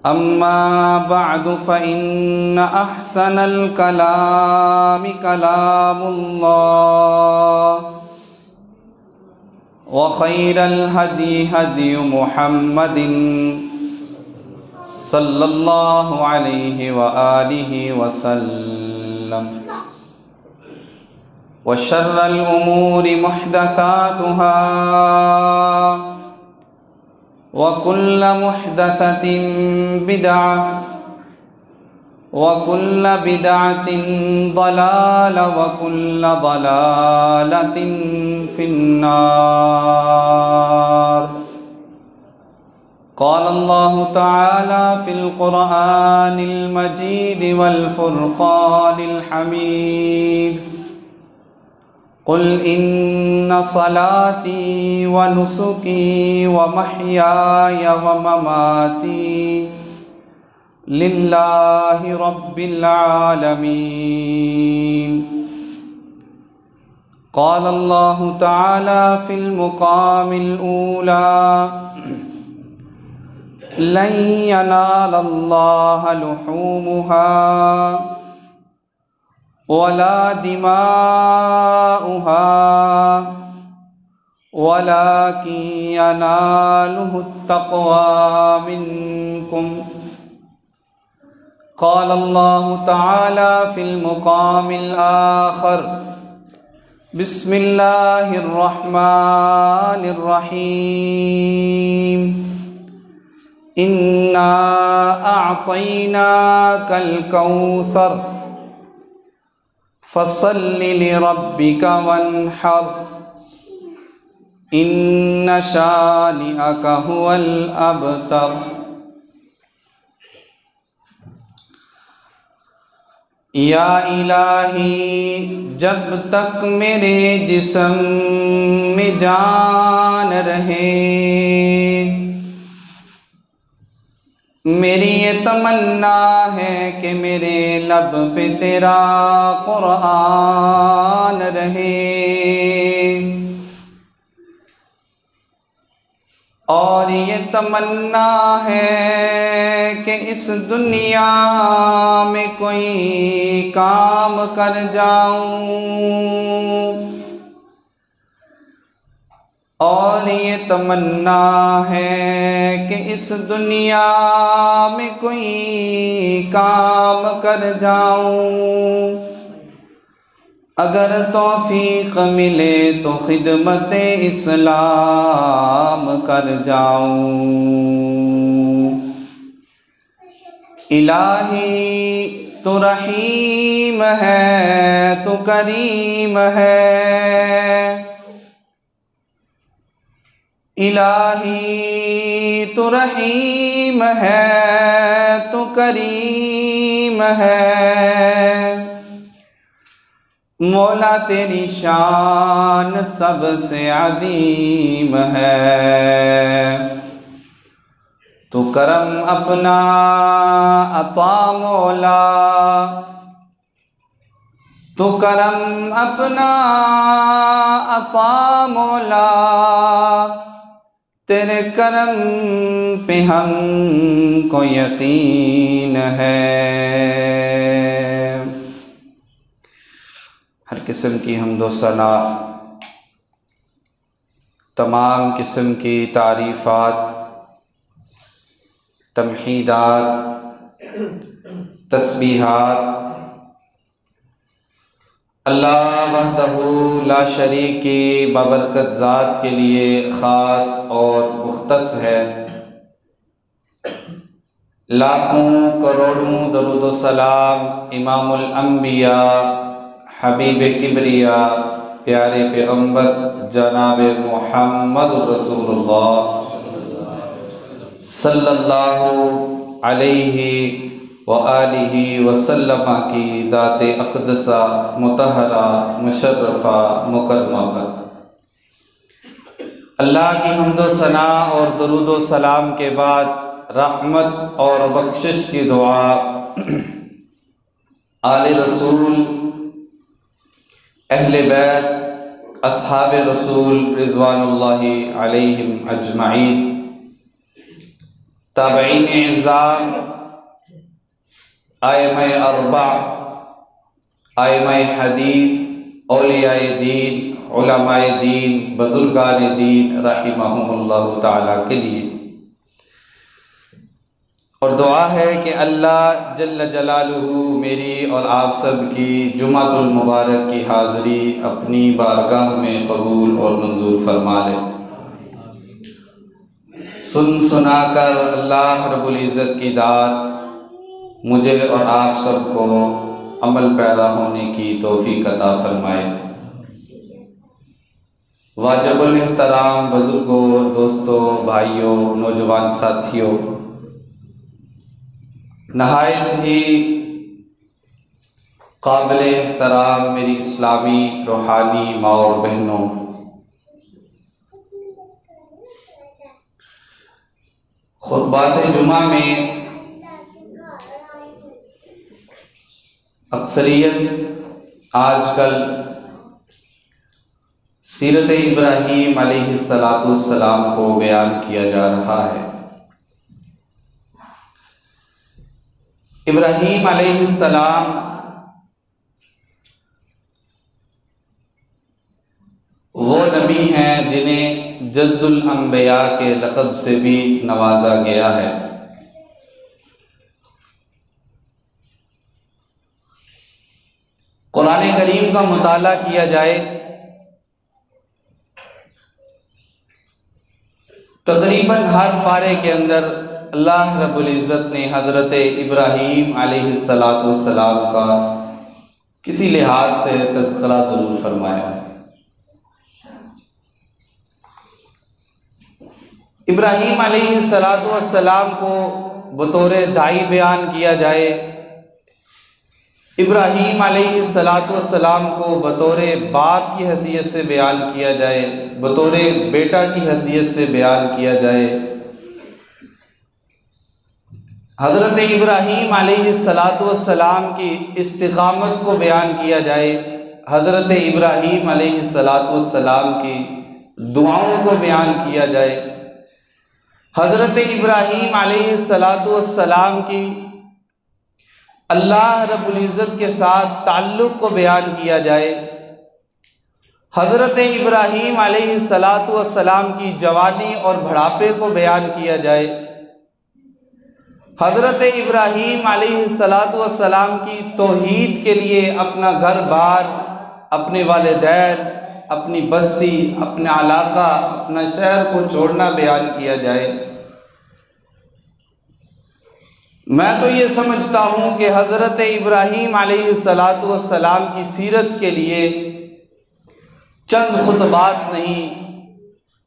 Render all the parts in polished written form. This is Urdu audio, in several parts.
أما بعد فإن أحسن الكلام كلام الله وخير الهدي هدي محمد صلى الله عليه وآله وسلم وشر الأمور محدثاتها وكل محدثة بدعة وكل بدعة ضلالة وكل ضلالة في النار. قال الله تعالى في القرآن المجيد والفرقان الحميد: قل إن صلاتي ونسكي ومحياي ومماتي لله رب العالمين. قال الله تعالى في المقام الأولى: لن ينال الله لحومها ولا دماؤها ولكن يناله التقوى منكم. قال الله تعالى في المقام الآخر: بسم الله الرحمن الرحيم. إنا أعطيناك الكوثر فصل لربك وانحر إن شانئك هو الأبتر. یا الہی، جب تک میرے جسم میں جان رہے میری یہ تمنا ہے کہ میرے لب پہ تیرا قرآن رہے، اور یہ تمنا ہے کہ اس دنیا میں کوئی کام کر جاؤں، اور یہ تمنا ہے کہ اس دنیا میں کوئی کام کر جاؤں، اگر توفیق ملے تو خدمت اسلام کر جاؤں۔ الہی تو رحیم ہے، تو کریم ہے، الہی تو رحیم ہے، تو کریم ہے، مولا تیری شان سب سے عظیم ہے، تو کرم اپنا عطا مولا، تو کرم اپنا عطا مولا، تیرے کرم پہ ہم کو یقین ہے۔ ہر قسم کی حمد و ثنا، تمام قسم کی تعریفات، تمحیدات، تسبیحات اللہ وحدہ لا شریک کی بابرکت ذات کے لیے خاص اور مختص ہے۔ لاکھوں کروڑوں درود و سلام امام الانبیاء، حبیب کبریا، پیارے پیغمبر جناب محمد رسول اللہ صلی اللہ علیہ وآلہ وسلم کی ذات اقدسہ مطہرہ مشرفہ مکرمہ پر اللہ کی حمد و ثنا اور درود و سلام کے بعد رحمت اور بخشش کی دعا آل رسول، اہل بیت، اصحاب رسول رضوان اللہ علیہم اجمعین، تابعین اعظام، ائمہ اربع، ائمہ حدیث، اولیاء دین، علماء دین، بزرگان دین رحمہم اللہ تعالیٰ کے لیے، اور دعا ہے کہ اللہ جل جلالہ میری اور آپ سب کی جمعۃ المبارک کی حاضری اپنی بارگاہ میں قبول اور منظور فرما لے۔ سن سنا کر اللہ رب العزت کی داد مجھے اور آپ سب کو عمل پیدا ہونے کی توفیق عطا فرمائے۔ واجب الاحترام بزرگوں، دوستوں، بھائیوں، نوجوان ساتھیوں، نہایت ہی قابل احترام میری اسلامی روحانی ماں اور بہنوں، خطبات جمعہ میں اکثریت آج کل سیرت ابراہیم علیہ السلام کو بیان کیا جا رہا ہے۔ ابراہیم علیہ السلام وہ نبی ہیں جنہیں جد الانبیاء کے لقب سے بھی نوازا گیا ہے۔ قرآن کریم کا مطالعہ کیا جائے تقریباً ہر پارے کے اندر اللہ رب العزت نے حضرت ابراہیم علیہ السلام کا کسی لحاظ سے تذکرہ ضرور فرمایا ہے۔ ابراہیم علیہ السلام کو بطور داعی بیان کیا جائے، ابراہیم علیہ السلام کو بطور باپ کی حیثیت سے بیان کیا جائے، بطور بیٹا کی حیثیت سے بیان کیا جائے، حضرت ابراہیم علیہ السلام کی استقامت کو بیان کیا جائے، حضرت ابراہیم علیہ السلام کی دعاؤں کو بیان کیا جائے، حضرت ابراہیم علیہ السلام کی اللہ رب العزت کے ساتھ تعلق کو بیان کیا جائے، حضرت ابراہیم علیہ السلام کی جوانی اور بڑھاپے کو بیان کیا جائے، حضرت ابراہیم علیہ السلام کی توحید کے لیے اپنا گھر بار، اپنے والدین، اپنی بستی، اپنا علاقہ، اپنا شہر کو چھوڑنا بیان کیا جائے۔ میں تو یہ سمجھتا ہوں کہ حضرت ابراہیم علیہ السلام کی سیرت کے لیے چند خطبات نہیں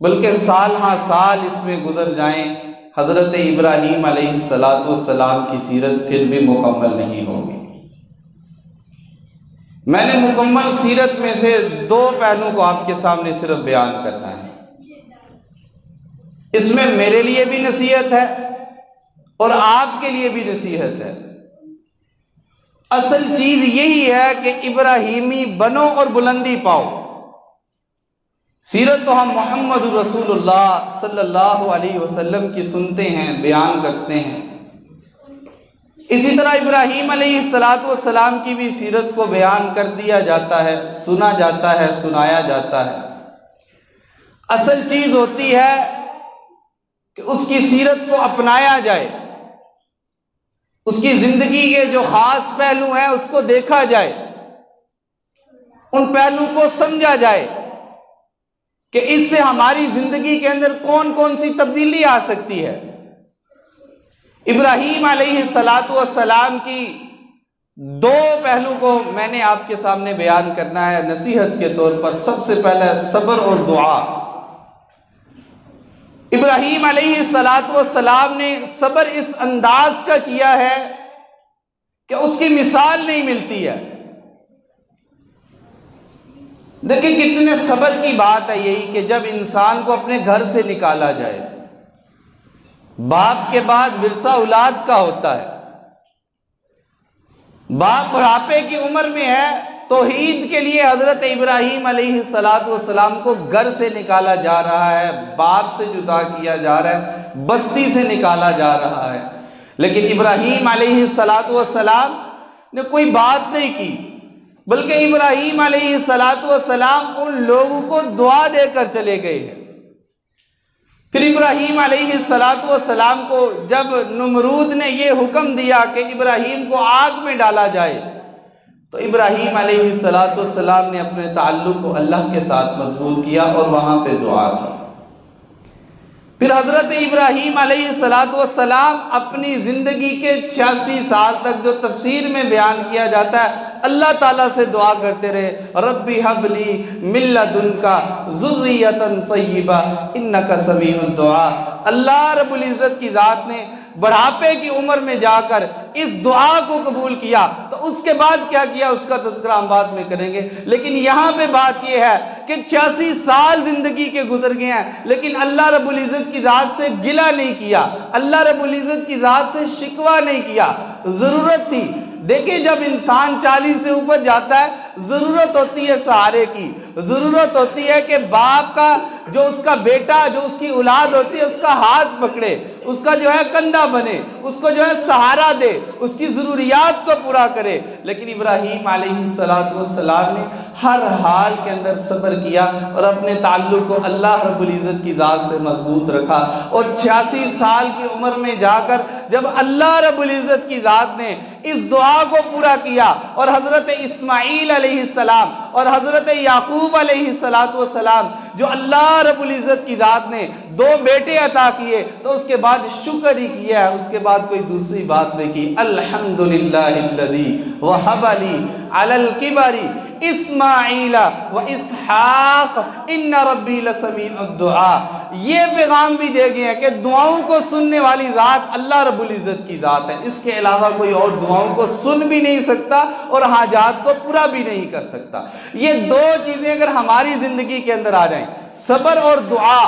بلکہ سال ہاں سال اس میں گزر جائیں، حضرت ابراہیم علیہ السلام کی سیرت پھر بھی مکمل نہیں ہوگی۔ میں نے مکمل سیرت میں سے دو پہلو کو آپ کے سامنے صرف بیان کرنا ہے۔ اس میں میرے لیے بھی نصیحت ہے اور آپ کے لیے بھی نصیحت ہے۔ اصل چیز یہی ہے کہ ابراہیمی بنو اور بلندی پاؤ۔ سیرت تو ہم محمد رسول اللہ صلی اللہ علیہ وسلم کی سنتے ہیں، بیان کرتے ہیں، اسی طرح ابراہیم علیہ السلام کی بھی سیرت کو بیان کر دیا جاتا ہے، سنا جاتا ہے، سنایا جاتا ہے۔ اصل چیز ہوتی ہے کہ اس کی سیرت کو اپنایا جائے، اس کی زندگی کے جو خاص پہلو ہیں اس کو دیکھا جائے، ان پہلو کو سمجھا جائے کہ اس سے ہماری زندگی کے اندر کون کون سی تبدیلی آ سکتی ہے۔ ابراہیم علیہ السلام کی دو پہلو کو میں نے آپ کے سامنے بیان کرنا ہے نصیحت کے طور پر۔ سب سے پہلے صبر اور دعا۔ ابراہیم علیہ السلام نے صبر اس انداز کا کیا ہے کہ اس کی مثال نہیں ملتی ہے۔ دیکھیں کتنے صبر کی بات ہے یہی کہ جب انسان کو اپنے گھر سے نکالا جائے، باپ کے بعد ورثہ اولاد کا ہوتا ہے، باپ بڑھاپے کی عمر میں ہے توحید کے لیے حضرت ابراہیم علیہ السلام کو گھر سے نکالا جا رہا ہے، باپ سے جدا کیا جا رہا ہے، بستی سے نکالا جا رہا ہے، لیکن ابراہیم علیہ السلام نے کوئی بات نہیں کی، بلکہ ابراہیم علیہ السلام ان لوگوں کو دعا دے کر چلے گئے ہیں۔ پھر ابراہیم علیہ السلام کو جب نمرود نے یہ حکم دیا کہ ابراہیم کو آگ میں ڈالا جائے، تو ابراہیم علیہ السلام نے اپنے تعلق کو اللہ کے ساتھ مضبوط کیا اور وہاں پہ دعا کی۔ پھر حضرت ابراہیم علیہ السلام اپنی زندگی کے 86 سال تک جو تفسیر میں بیان کیا جاتا ہے، اللہ تعالیٰ سے دعا کرتے رہے، ربی حب لی من لدنک ذریۃ طیبہ انک سمیع الدعاء۔ اللہ رب العزت کی ذات نے بڑھاپے کی عمر میں جا کر اس دعا کو قبول کیا، تو اس کے بعد کیا کیا اس کا تذکرہ ہم بعد میں کریں گے، لیکن یہاں پہ بات یہ ہے کہ 86 سال زندگی کے گزر گئے ہیں، لیکن اللہ رب العزت کی ذات سے گلہ نہیں کیا، اللہ رب العزت کی ذات سے شکوہ نہیں کیا۔ ضرورت تھی، دیکھیں جب انسان 40 سے اوپر جاتا ہے ضرورت ہوتی ہے سہارے کی، ضرورت ہوتی ہے کہ باپ کا جو اس کا بیٹا، جو اس کی اولاد ہوتی ہے، اس کا ہاتھ پکڑے، اس کا جو ہے کندھا بنے، اس کو جو ہے سہارا دے، اس کی ضروریات کو پورا کرے۔ لیکن ابراہیم علیہ السلام نے ہر حال کے اندر صبر کیا اور اپنے تعلق کو اللہ رب العزت کی ذات سے مضبوط رکھا، اور 86 سال کی عمر میں جا کر جب اللہ رب العزت کی ذات نے اس دعا کو پورا کیا اور حضرت اسماعیل علیہ السلام اور حضرت یعقوب علیہ السلام جو اللہ رب العزت کی ذات نے 2 بیٹے عطا کیے، تو اس کے بعد شکر ہی کیا ہے، اس کے بعد کوئی دوسری بات نہیں کی۔ الحمدللہ الذی وہب لی علی الکبر اسماعیل و اسحاق ان ربی لسمیع الدعاء۔ یہ پیغام بھی دے گئے ہیں کہ دعاؤں کو سننے والی ذات اللہ رب العزت کی ذات ہے، اس کے علاوہ کوئی اور دعاؤں کو سن بھی نہیں سکتا اور حاجات کو پورا بھی نہیں کر سکتا۔ یہ 2 چیزیں اگر ہماری زندگی کے اندر آ جائیں، صبر اور دعا۔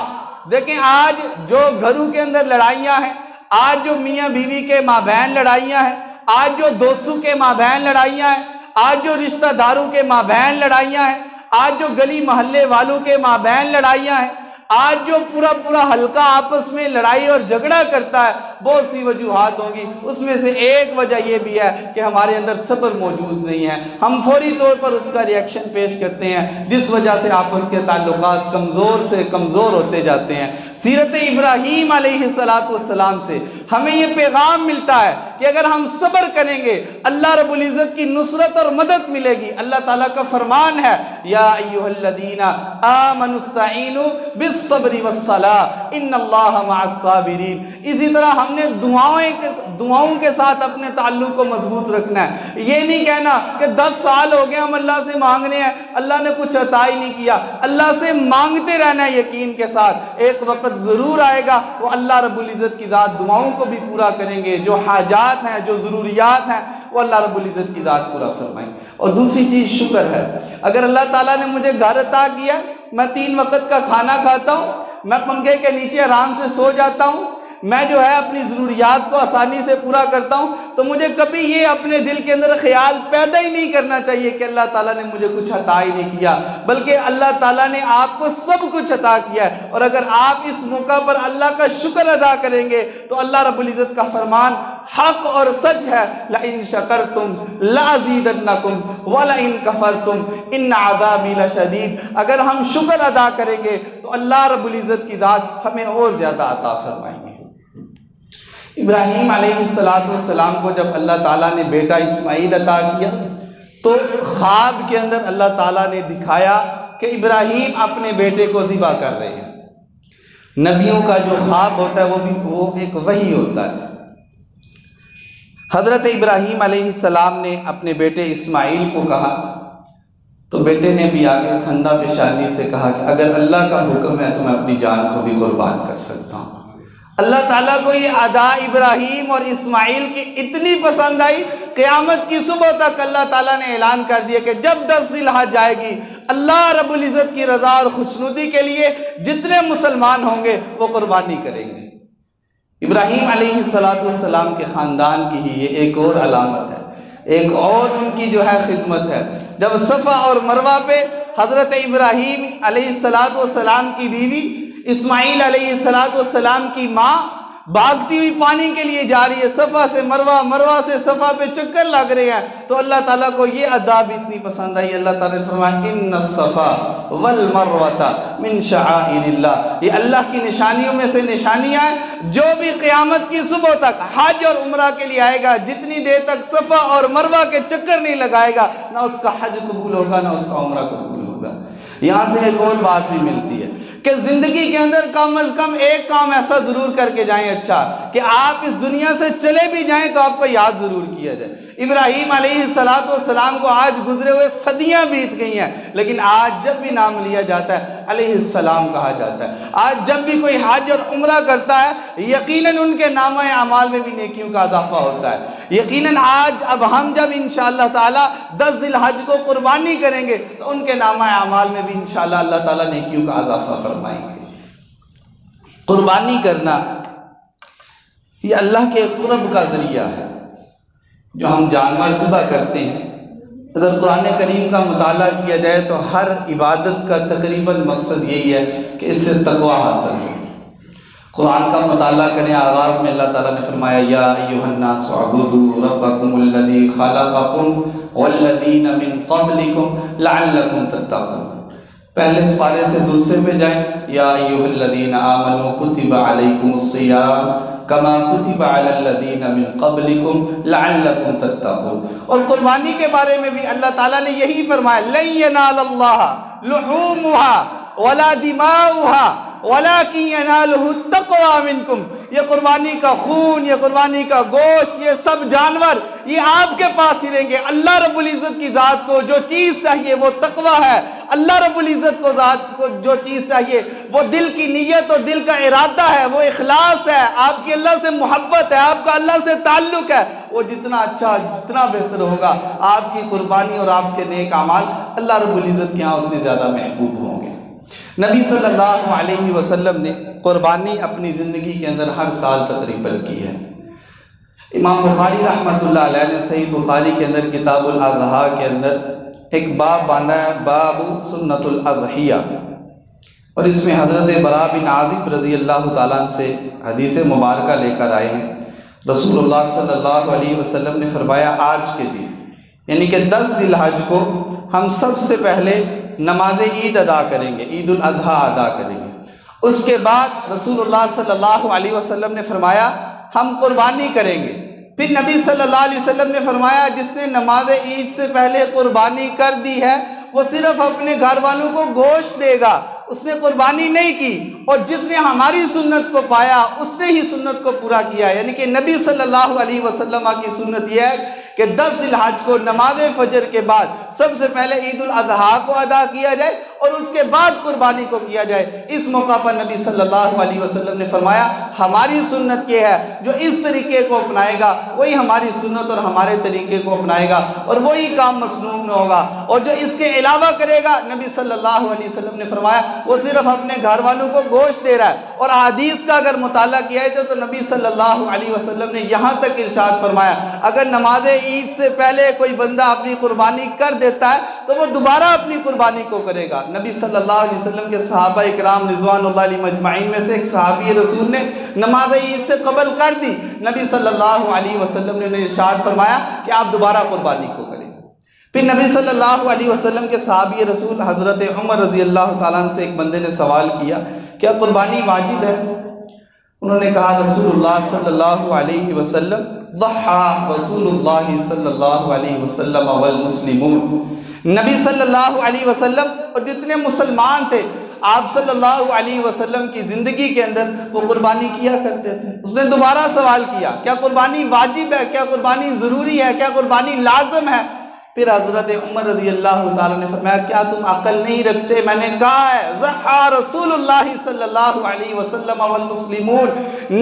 دیکھیں آج جو گھروں کے اندر لڑائیاں ہیں، آج جو میاں بیوی کے مابین لڑائیاں ہیں، آج جو دوستوں کے مابین لڑائیاں ہیں، آج جو رشتہ داروں کے مابین لڑائیاں ہیں، آج جو گلی محلے والوں کے مابین لڑائیاں ہیں، آج جو پورا حلقہ آپس میں لڑائی اور جھگڑا کرتا ہے، بہت سی وجوہات ہوں گی، اس میں سے ایک وجہ یہ بھی ہے کہ ہمارے اندر صبر موجود نہیں ہے، ہم فوری طور پر اس کا ریئیکشن پیش کرتے ہیں، جس وجہ سے آپس کے تعلقات کمزور سے کمزور ہوتے جاتے ہیں۔ سیرت ابراہیم علیہ السلام سے ہمیں یہ پیغام ملتا ہے کہ اگر ہم صبر کریں گے اللہ رب العزت کی نصرت اور مدد ملے گی۔ اللہ تعالیٰ کا فرمان ہے یا ایھا الذین آمنوا استعینوا بالصبر والصلاۃ ان اللہ مع الصابرین۔ اسی طرح ہم نے دعاؤں کے ساتھ اپنے تعلق کو مضبوط رکھنا ہے، یہ نہیں کہنا کہ 10 سال ہو گئے ہم اللہ سے مانگنے ہیں، اللہ نے کچھ عطا ہی نہیں کیا۔ اللہ سے مانگتے رہنا ہے یقین کے ساتھ، ایک وقت ضرور آئے گا وہ اللہ رب العزت کی ذات دعاؤں کو بھی پورا کریں گے، جو حاجات ہیں، جو ضروریات ہیں، وہ اللہ رب العزت کی ذات پورا فرمائیں گے۔ اور دوسری چیز شکر ہے۔ اگر اللہ تعالیٰ نے مجھے گھر عطا کیا، میں 3 وقت کا کھانا کھاتا ہوں، میں پنکھے کے نیچے آرام سے سو جاتا ہوں، میں جو ہے اپنی ضروریات کو آسانی سے پورا کرتا ہوں، تو مجھے کبھی یہ اپنے دل کے اندر خیال پیدا ہی نہیں کرنا چاہیے کہ اللہ تعالیٰ نے مجھے کچھ عطا ہی نہیں کیا، بلکہ اللہ تعالیٰ نے آپ کو سب کچھ عطا کیا ہے۔ اور اگر آپ اس موقع پر اللہ کا شکر ادا کریں گے تو اللہ رب العزت کا فرمان حق اور سچ ہے، لَإِن شَكَرْتُمْ لَأَزِيدَنَّكُمْ وَلَإِن كَفَرْتُمْ إِنَّ عَذَابِي لَشَدِيدٌ۔ اگر ہم شکر ادا کریں گے تو اللہ رب العزت کی ذات ہمیں اور زیادہ عطا فرمائیں گے۔ ابراہیم علیہ السلام کو جب اللہ تعالیٰ نے بیٹا اسماعیل عطا کیا تو خواب کے اندر اللہ تعالیٰ نے دکھایا کہ ابراہیم اپنے بیٹے کو ذبح کر رہے ہیں۔ نبیوں کا جو خواب ہوتا ہے وہ ایک وحی ہوتا ہے۔ حضرت ابراہیم علیہ السلام نے اپنے بیٹے اسماعیل کو کہا تو بیٹے نے بھی آگے خندہ پیشانی سے کہا کہ اگر اللہ کا حکم ہے تو میں اپنی جان کو بھی قربان کر سکتا ہوں۔ اللہ تعالیٰ کو یہ ادا ابراہیم اور اسماعیل کی اتنی پسند آئی، قیامت کی صبح تک اللہ تعالیٰ نے اعلان کر دیا کہ جب 10 ذی الحجہ جائے گی، اللہ رب العزت کی رضا اور خوشنودی کے لیے جتنے مسلمان ہوں گے وہ قربانی کریں گے۔ ابراہیم علیہ السلام کے خاندان کی ہی یہ ایک اور علامت ہے، ایک اور ان کی جو ہے خدمت ہے۔ جب صفا اور مروہ پہ حضرت ابراہیم علیہ السلام کی بیوی، اسماعیل علیہ السلام کی ماں بھاگتی ہوئی پانی کے لیے جا رہی ہے، صفا سے مروہ، مروہ سے صفا پہ چکر لگ رہے ہیں، تو اللہ تعالیٰ کو یہ ادا بھی اتنی پسند آئی، اللہ تعالیٰ نے فرمایا ان الصفا والمروۃ من شعائر اللہ، یہ اللہ کی نشانیوں میں سے نشانیاں ہیں۔ جو بھی قیامت کی صبح تک حج اور عمرہ کے لیے آئے گا، جتنی دیر تک صفا اور مروہ کے چکر نہیں لگائے گا، نہ اس کا حج قبول ہوگا نہ اس کا عمرہ قبول ہوگا۔ یہاں سے ایک اور بات بھی ملتی ہے کہ زندگی کے اندر کم از کم ایک کام ایسا ضرور کر کے جائیں اچھا، کہ آپ اس دنیا سے چلے بھی جائیں تو آپ کو یاد ضرور کیا جائے۔ ابراہیم علیہ السلام کو آج گزرے ہوئے صدیاں بیت گئی ہیں، لیکن آج جب بھی نام لیا جاتا ہے علیہ السلام کہا جاتا ہے۔ آج جب بھی کوئی حج اور عمرہ کرتا ہے، یقیناً ان کے نامہ اعمال میں بھی نیکیوں کا اضافہ ہوتا ہے۔ یقیناً آج اب ہم جب انشاءاللہ تعالیٰ 10 ذی الحج کو قربانی کریں گے تو ان کے نامہ اعمال میں بھی انشاءاللہ اللہ تعالیٰ نیکیوں کا اضافہ فرمائیں گے۔ قربانی کرنا یہ اللہ کے قرب کا ذریعہ ہے۔ جو ہم جانور ذبح کرتے ہیں، اگر قرآن کریم کا مطالعہ کیا جائے تو ہر عبادت کا تقریباً مقصد یہی ہے کہ اس سے تقوی حاصل ہو۔ قرآن کا مطالعہ کریں، آغاز میں اللہ تعالیٰ نے فرمایا یا ایھا الناس اعبدوا ربکم الذی خلقکم والذین من قبلکم لعلکم تتقون۔ پہلے سپارے سے دوسرے پہ جائیں، یا ایھا الذین آمنوا کتب علیکم الصیام کما کتب علی الذین من قبلکم لعلکم تتقون۔ اور قربانی کے بارے میں بھی اللہ تعالیٰ نے یہی فرمایا لن ینال اللہ لحومها ولا دماؤها وَلَكِنْ يَنَالُهُ التَّقْوَى مِنْكُمْ۔ یہ قربانی کا خون، یہ قربانی کا گوشت، یہ سب جانور یہ آپ کے پاس ہی رہیں گے۔ اللہ رب العزت کی ذات کو جو چیز چاہیے وہ تقوی ہے۔ اللہ رب العزت کو ذات کو جو چیز چاہیے وہ دل کی نیت اور دل کا ارادہ ہے، وہ اخلاص ہے، آپ کی اللہ سے محبت ہے، آپ کا اللہ سے تعلق ہے۔ وہ جتنا اچھا، جتنا بہتر ہوگا، آپ کی قربانی اور آپ کے نیک اعمال اللہ رب العزت کے ہاں اتنے زیادہ محبوب ہوں گے۔ نبی صلی اللہ علیہ وسلم نے قربانی اپنی زندگی کے اندر ہر سال تقریباً کی ہے۔ امام بخاری رحمۃ اللہ علیہ نے صحیح بخاری کے اندر کتاب الاضحیٰ کے اندر ایک باب باندھا ہے، باب سنت الاضحیہ، اور اس میں حضرت براء بن عازب رضی اللہ تعالیٰ عنہ سے حدیث مبارکہ لے کر آئے ہیں۔ رسول اللہ صلی اللہ علیہ وسلم نے فرمایا آج کے دن یعنی کہ 10 ذی الحج کو ہم سب سے پہلے نماز عید ادا کریں گے، عید الاضحیٰ ادا کریں گے۔ اس کے بعد رسول اللہ صلی اللہ علیہ وسلم نے فرمایا ہم قربانی کریں گے۔ پھر نبی صلی اللہ علیہ وسلم نے فرمایا جس نے نماز عید سے پہلے قربانی کر دی ہے وہ صرف اپنے گھر والوں کو گوشت دے گا، اس نے قربانی نہیں کی، اور جس نے ہماری سنت کو پایا اس نے ہی سنت کو پورا کیا۔ یعنی کہ نبی صلی اللہ علیہ وسلم کی سنت یہ ہے کہ 10 ذی الحج کو نماز فجر کے بعد سب سے پہلے عید الاضحیٰ کو ادا کیا جائے اور اس کے بعد قربانی کو کیا جائے۔ اس موقع پر نبی صلی اللہ علیہ وسلم نے فرمایا ہماری سنت یہ ہے جو اس طریقے کو اپنائے گا وہی ہماری سنت اور ہمارے طریقے کو اپنائے گا اور وہی کام مسنون نہ ہوگا، اور جو اس کے علاوہ کرے گا نبی صلی اللہ علیہ وسلم نے فرمایا وہ صرف اپنے گھر والوں کو گوشت دے رہا ہے۔ اور حدیث کا اگر مطالعہ کیا ہے تو نبی صلی اللہ علیہ وسلم نے یہاں تک ارشاد فرمایا اگر نماز عید سے پہلے کوئی بندہ اپنی قربانی کر دیتا ہے تو وہ دوبارہ اپنی قربانی کو کرے گا۔ نبی صلی اللہ علیہ وسلم کے صحابہ اکرام رضوان اللہ علیہ مجمعین میں سے ایک صحابی رسول نے نماز عید سے قبل کر دی، نبی صلی اللہ علیہ وسلم نے ارشاد فرمایا کہ آپ دوبارہ قربانی کو کریں۔ پھر نبی صلی اللہ علیہ وسلم کے صحابی رسول حضرت عمر رضی اللہ تعالیٰ عنہ سے ایک بندے نے سوال کیا کیا قربانی واجب ہے؟ انہوں نے کہا رسول اللہ صلی اللہ علیہ وسلم ضحى رسول اللہ صلی اللہ علیہ وسلم والمسلمون، نبی صلی اللہ علیہ وسلم اور جتنے مسلمان تھے آپ صلی اللہ علیہ وسلم کی زندگی کے اندر وہ قربانی کیا کرتے تھے۔ اس نے دوبارہ سوال کیا کیا قربانی واجب ہے، کیا قربانی ضروری ہے، کیا قربانی لازم ہے؟ پھر حضرت عمر رضی اللہ تعالیٰ نے فرمایا کیا تم عقل نہیں رکھتے؟ میں نے کہا ہے ضحى رسول اللہ صلی اللہ علیہ وسلم والمسلمون،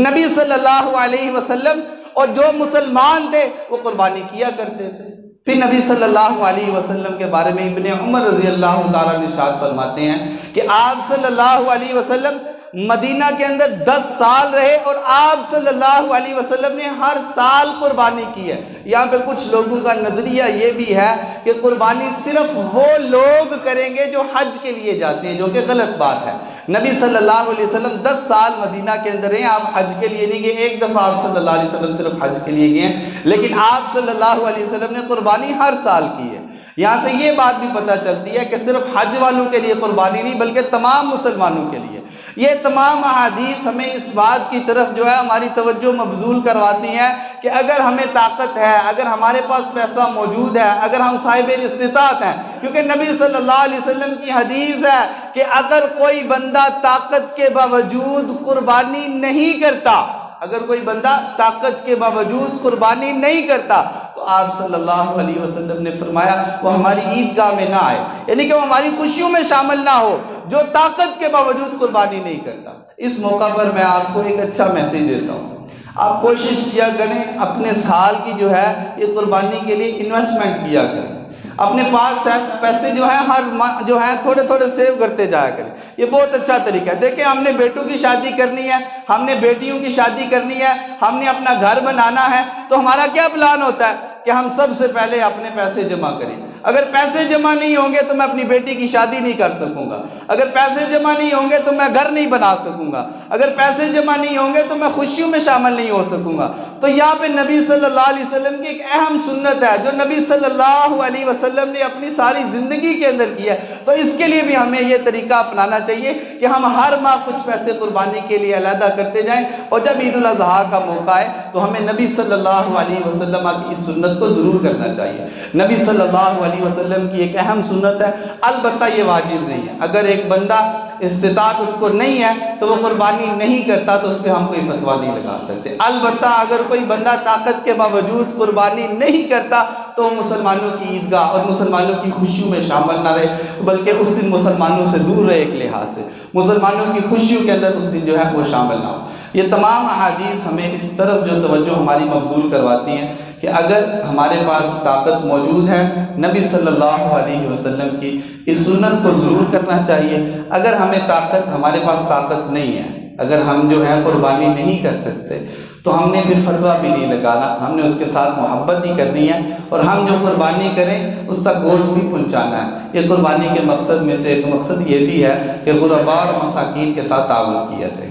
نبی صلی اللہ علیہ وسلم اور جو مسلمان تھے وہ قربانی کیا کرتے تھے۔ پھر نبی صلی اللہ علیہ وسلم کے بارے میں ابن عمر رضی اللہ تعالیٰ نے ارشاد فرماتے ہیں کہ آپ صلی اللہ علیہ وسلم مدینہ کے اندر 10 سال رہے اور آپ صلی اللہ علیہ وسلم نے ہر سال قربانی کی ہے۔ یہاں پہ کچھ لوگوں کا نظریہ یہ بھی ہے کہ قربانی صرف وہ لوگ کریں گے جو حج کے لیے جاتے ہیں، جو کہ غلط بات ہے۔ نبی صلی اللہ علیہ وسلم 10 سال مدینہ کے اندر ہیں، آپ حج کے لیے نہیں گئے، ایک دفعہ آپ صلی اللہ علیہ وسلم صرف حج کے لیے گئے ہیں، لیکن آپ صلی اللہ علیہ وسلم نے قربانی ہر سال کی ہے۔ یہاں سے یہ بات بھی پتہ چلتی ہے کہ صرف حج والوں کے لیے قربانی نہیں بلکہ تمام مسلمانوں کے لیے۔ یہ تمام احادیث ہمیں اس بات کی طرف جو ہے ہماری توجہ مبذول کرواتی ہیں کہ اگر ہمیں طاقت ہے، اگر ہمارے پاس پیسہ موجود ہے، اگر ہم صاحب استطاعت ہیں، کیونکہ نبی صلی اللہ علیہ وسلم کی حدیث ہے کہ اگر کوئی بندہ طاقت کے باوجود قربانی نہیں کرتا، اگر کوئی بندہ طاقت کے باوجود قربانی نہیں کرتا تو آپ صلی اللہ علیہ وسلم نے فرمایا وہ ہماری عیدگاہ میں نہ آئے، یعنی کہ وہ ہماری خوشیوں میں شامل نہ ہو جو طاقت کے باوجود قربانی نہیں کرتا۔ اس موقع پر میں آپ کو ایک اچھا میسیج دیتا ہوں، آپ کوشش کیا کریں اپنے سال کی جو ہے یہ قربانی کے لیے انویسٹمنٹ کیا کریں، اپنے پاس پیسے جو ہیں ہر جو ہیں تھوڑے تھوڑے سیو کرتے جایا کریں، یہ بہت اچھا طریقہ ہے۔ دیکھیں ہم نے بیٹوں کی شادی کرنی ہے، ہم نے بیٹیوں کی شادی کرنی ہے، ہم نے اپنا گھر بنانا ہے، تو ہمارا کیا پلان ہوتا ہے کہ ہم سب سے پہلے اپنے پیسے جمع کریں۔ اگر پیسے جمع نہیں ہوں گے تو میں اپنی بیٹی کی شادی نہیں کر سکوں گا، اگر پیسے جمع نہیں ہوں گے تو میں گھر نہیں بنا سکوں گا، اگر پیسے جمع نہیں ہوں گے تو میں خوشیوں میں شامل نہیں ہو سکوں گا۔ تو یہاں پہ نبی صلی اللہ علیہ وسلم کی ایک اہم سنت ہے جو نبی صلی اللہ علیہ وسلم نے اپنی ساری زندگی کے اندر کی ہے، تو اس کے لیے بھی ہمیں یہ طریقہ اپنانا چاہیے کہ ہم ہر ماہ کچھ پیسے قربانی کے لیے علیحدہ کرتے جائیں، اور جب عید الاضحیٰ کا موقع ہے تو ہمیں نبی صلی اللہ علیہ وسلم کی اس سنت کو ضرور کرنا چاہیے۔ نبی صلی اللہ علیہ وسلم کی ایک اہم سنت ہے، البتہ یہ واجب نہیں ہے، اگر ایک بندہ استطاعت اس کو نہیں ہے تو وہ قربانی نہیں کرتا تو اس پہ ہم کوئی فتویٰ نہیں لگا سکتے۔ البتہ اگر کوئی بندہ طاقت کے باوجود قربانی نہیں کرتا تو وہ مسلمانوں کی عیدگاہ اور مسلمانوں کی خوشیوں میں شامل نہ رہے، بلکہ اس دن مسلمانوں سے دور رہے، ایک لحاظ سے مسلمانوں کی خوشیوں کے اندر اس دن جو ہے وہ شامل نہ ہو۔ یہ تمام احادیث ہمیں اس طرف جو توجہ ہماری مبذول کرواتی ہیں کہ اگر ہمارے پاس طاقت موجود ہے نبی صلی اللہ علیہ وسلم کی اس سنت کو ضرور کرنا چاہیے۔ اگر ہمارے پاس طاقت نہیں ہے، اگر ہم جو ہے قربانی نہیں کر سکتے تو ہم نے پھر فتویٰ بھی نہیں لگانا، ہم نے اس کے ساتھ محبت ہی کرنی ہے، اور ہم جو قربانی کریں اس تک گوشت بھی پہنچانا ہے۔ یہ قربانی کے مقصد میں سے ایک مقصد یہ بھی ہے کہ غرباء اور مساکین کے ساتھ تعاون کیا جائے۔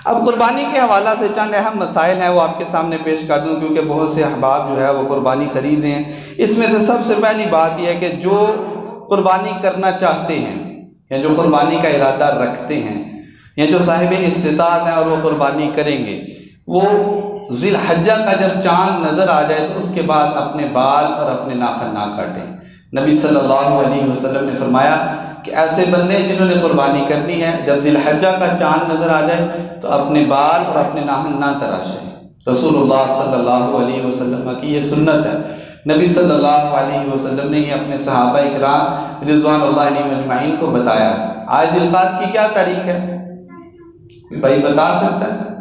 اب قربانی کے حوالہ سے چند اہم مسائل ہیں وہ آپ کے سامنے پیش کر دوں، کیونکہ بہت سے احباب جو ہے وہ قربانی خرید رہے ہیں۔ اس میں سے سب سے پہلی بات یہ ہے کہ جو قربانی کرنا چاہتے ہیں یا جو قربانی کا ارادہ رکھتے ہیں یا جو صاحب استطاعت ہیں اور وہ قربانی کریں گے، وہ ذی الحجہ کا جب چاند نظر آ جائے تو اس کے بعد اپنے بال اور اپنے ناخن نہ کاٹیں۔ نبی صلی اللہ علیہ وسلم نے فرمایا کہ ایسے بندے جنہوں نے قربانی کرنی ہے جب ذی الحجہ کا چاند نظر آ جائے تو اپنے بال اور اپنے ناخن نہ تراشیں۔ رسول اللہ صلی اللہ علیہ وسلم کی یہ سنت ہے۔ نبی صلی اللہ علیہ وسلم نے یہ اپنے صحابہ اکرام رضوان اللہ علیہم اجمعین کو بتایا۔ آج ذی القعدہ کی کیا تاریخ ہے؟ کوئی بھائی بتا سکتا ہے؟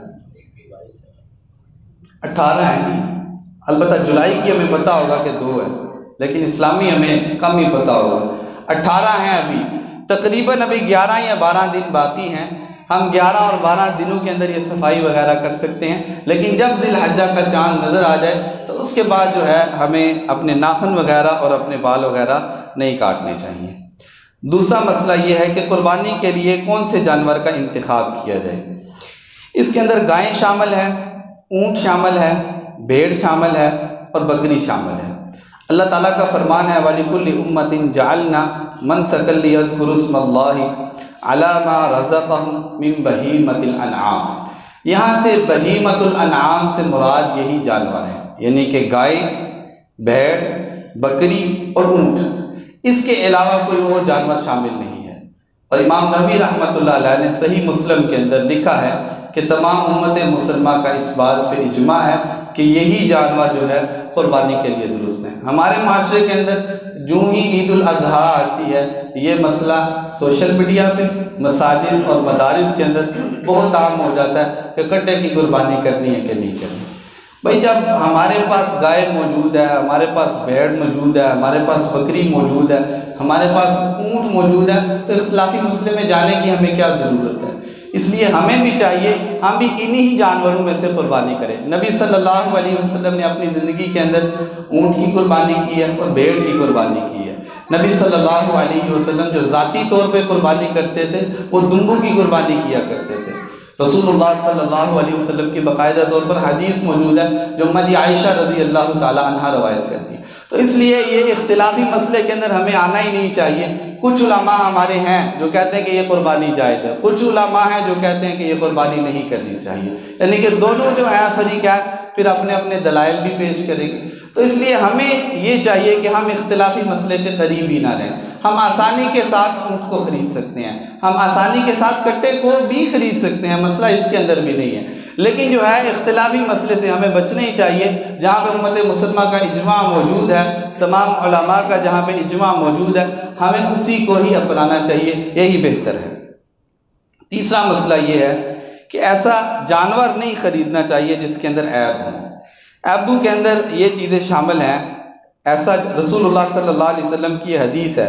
18 ہے جی، البتہ جولائی کی ہمیں پتہ ہوگا کہ 2 ہے، لیکن اسلامی ہمیں کم ہی پتہ ہوگا۔ 18 ہیں ابھی، تقریباً ابھی 11 یا 12 دن باقی ہیں۔ ہم 11 اور 12 دنوں کے اندر یہ صفائی وغیرہ کر سکتے ہیں، لیکن جب ذی الحجہ کا چاند نظر آ جائے تو اس کے بعد جو ہے ہمیں اپنے ناخن وغیرہ اور اپنے بال وغیرہ نہیں کاٹنے چاہیے۔ دوسرا مسئلہ یہ ہے کہ قربانی کے لیے کون سے جانور کا انتخاب کیا جائے۔ اس کے اندر گائیں شامل ہیں، اونٹ شامل ہے، بھیڑ شامل ہے اور بکری شامل ہے۔ اللہ تعالیٰ کا فرمان ہے وَلِكُلِّ أُمَّةٍ جَعَلْنَا مَنْسَكًا لِيَذْكُرُوا اسْمَ اللَّهِ عَلَى مَا رَزَقَهُم مِّن بَهِيمَةِ الْأَنْعَامِ۔ یہاں سے بہیمۃ الانعام سے مراد یہی جانور ہیں، یعنی کہ گائے، بھیڑ، بکری اور اونٹ، اس کے علاوہ کوئی اور جانور شامل نہیں ہے۔ اور امام نووی رحمۃ اللہ علیہ نے صحیح مسلم کے اندر لکھا ہے کہ تمام امت مسلمہ کا اس بات پہ اجماع ہے کہ یہی جانور جو ہے قربانی کے لیے درست ہیں۔ ہمارے معاشرے کے اندر جو ہی عید الاضحیٰ آتی ہے یہ مسئلہ سوشل میڈیا پہ، مساجد اور مدارس کے اندر بہت عام ہو جاتا ہے کہ کٹے کی قربانی کرنی ہے کہ نہیں کرنی۔ بھائی جب ہمارے پاس گائے موجود ہے، ہمارے پاس بھیڑ موجود ہے، ہمارے پاس بکری موجود ہے، ہمارے پاس اونٹ موجود ہے، تو اختلافی مسئلے میں جانے کی ہمیں کیا ضرورت ہے؟ اس لیے ہمیں بھی چاہیے ہم بھی انہی جانوروں میں سے قربانی کریں۔ نبی صلی اللہ علیہ وسلم نے اپنی زندگی کے اندر اونٹ کی قربانی کی ہے اور بھیڑ کی قربانی کی ہے۔ نبی صلی اللہ علیہ وسلم جو ذاتی طور پہ قربانی کرتے تھے وہ دمبوں کی قربانی کیا کرتے تھے۔ رسول اللہ صلی اللہ علیہ وسلم کی باقاعدہ طور پر حدیث موجود ہے جو امّ عائشہ رضی اللہ تعالی عنہا روایت کرتی ہے۔ تو اس لیے یہ اختلافی مسئلے کے اندر ہمیں آنا ہی نہیں چاہیے۔ کچھ علماء ہمارے ہیں جو کہتے ہیں کہ یہ قربانی جائز ہے، کچھ علماء ہیں جو کہتے ہیں کہ یہ قربانی نہیں کرنی چاہیے، یعنی کہ دونوں جو ہیں فریقین پھر اپنے اپنے دلائل بھی پیش کریں گے۔ تو اس لیے ہمیں یہ چاہیے کہ ہم اختلافی مسئلے کے قریب ہی نہ رہیں۔ ہم آسانی کے ساتھ اونٹ کو خرید سکتے ہیں، ہم آسانی کے ساتھ کٹے کو بھی خرید سکتے ہیں، مسئلہ اس کے اندر بھی نہیں ہے، لیکن جو ہے اختلافی مسئلے سے ہمیں بچنا ہی چاہیے۔ جہاں پہ امت مسلمہ کا اجماع موجود ہے، تمام علماء کا جہاں پہ اجماع موجود ہے، ہمیں اسی کو ہی اپنانا چاہیے، یہی بہتر ہے۔ تیسرا مسئلہ یہ ہے کہ ایسا جانور نہیں خریدنا چاہیے جس کے اندر عیب ہو۔ عیبوں کے اندر یہ چیزیں شامل ہیں، ایسا رسول اللہ صلی اللہ علیہ وسلم کی حدیث ہے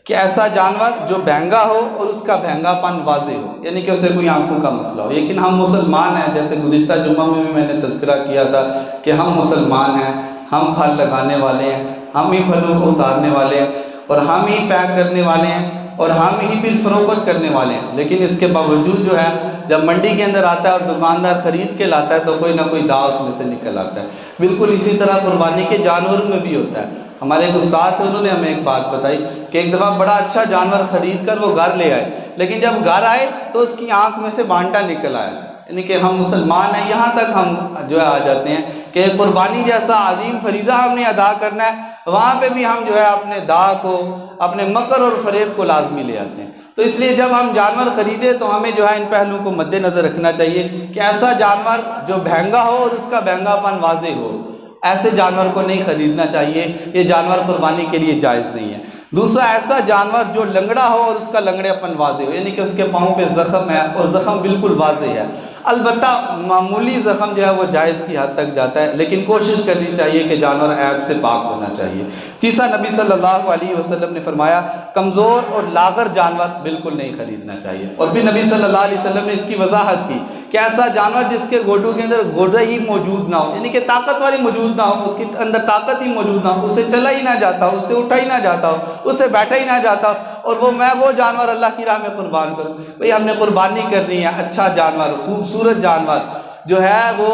کہ ایسا جانور جو بہنگا ہو اور اس کا بہنگا پن واضح ہو، یعنی کہ اسے کوئی آنکھوں کا مسئلہ ہو۔ لیکن ہم مسلمان ہیں، جیسے گزشتہ جمعہ میں نے تذکرہ کیا تھا کہ ہم مسلمان ہیں، ہم پھل لگانے والے ہیں، ہم ہی پھلوں کو اتارنے والے ہیں اور ہم ہی پیک کرنے والے ہیں اور ہم ہی بل فروخت کرنے والے ہیں، لیکن اس کے باوجود جو ہے جب منڈی کے اندر آتا ہے اور دکاندار خرید کے لاتا ہے تو کوئی نہ کوئی داغ اس میں سے نکل آتا ہے۔ بالکل اسی طرح قربانی کے جانوروں میں بھی ہوتا ہے۔ ہمارے ایک استاد تھے، انہوں نے ہمیں ایک بات بتائی کہ ایک دفعہ بڑا اچھا جانور خرید کر وہ گھر لے آئے، لیکن جب گھر آئے تو اس کی آنکھ میں سے بانٹا نکل آیا تھا۔ یعنی کہ ہم مسلمان ہیں، یہاں تک ہم جو ہے آ جاتے ہیں کہ قربانی جیسا عظیم فریضہ ہم نے ادا کرنا ہے، وہاں پہ بھی ہم جو ہے اپنے داغ کو، اپنے مکر اور فریب کو لازمی لے آتے ہیں۔ تو اس لیے جب ہم جانور خریدیں تو ہمیں جو ہے ان پہلوؤں کو مد نظر رکھنا چاہیے کہ ایسا جانور جو بہنگا ہو اور اس کا بہنگا پن واضح ہو، ایسے جانور کو نہیں خریدنا چاہیے، یہ جانور قربانی کے لیے جائز نہیں ہے۔ دوسرا، ایسا جانور جو لنگڑا ہو اور اس کا لنگڑے پن واضح ہو، یعنی کہ اس کے پاؤں پہ زخم ہے اور زخم بالکل واضح ہے۔ البتہ معمولی زخم جو ہے وہ جائز کی حد تک جاتا ہے، لیکن کوشش کرنی چاہیے کہ جانور عیب سے پاک ہونا چاہیے۔ تیسرا، نبی صلی اللہ علیہ وسلم نے فرمایا کمزور اور لاغر جانور بالکل نہیں خریدنا چاہیے، اور پھر نبی صلی اللہ علیہ وسلم نے اس کی وضاحت کی کہ ایسا جانور جس کے گوڈوں کے اندر گودا ہی موجود نہ ہو، یعنی کہ طاقت والی موجود نہ ہو، اس کے اندر طاقت ہی موجود نہ ہو، اسے چلا ہی نہ جاتا ہو، اس سے اٹھا ہی نہ جاتا ہو، اسے بیٹھا ہی نہ جاتا ہو، اور وہ جانور اللہ کی راہ میں قربان کروں۔ بھئی ہم نے قربانی کرنی ہے، اچھا جانور، خوبصورت جانور جو ہے وہ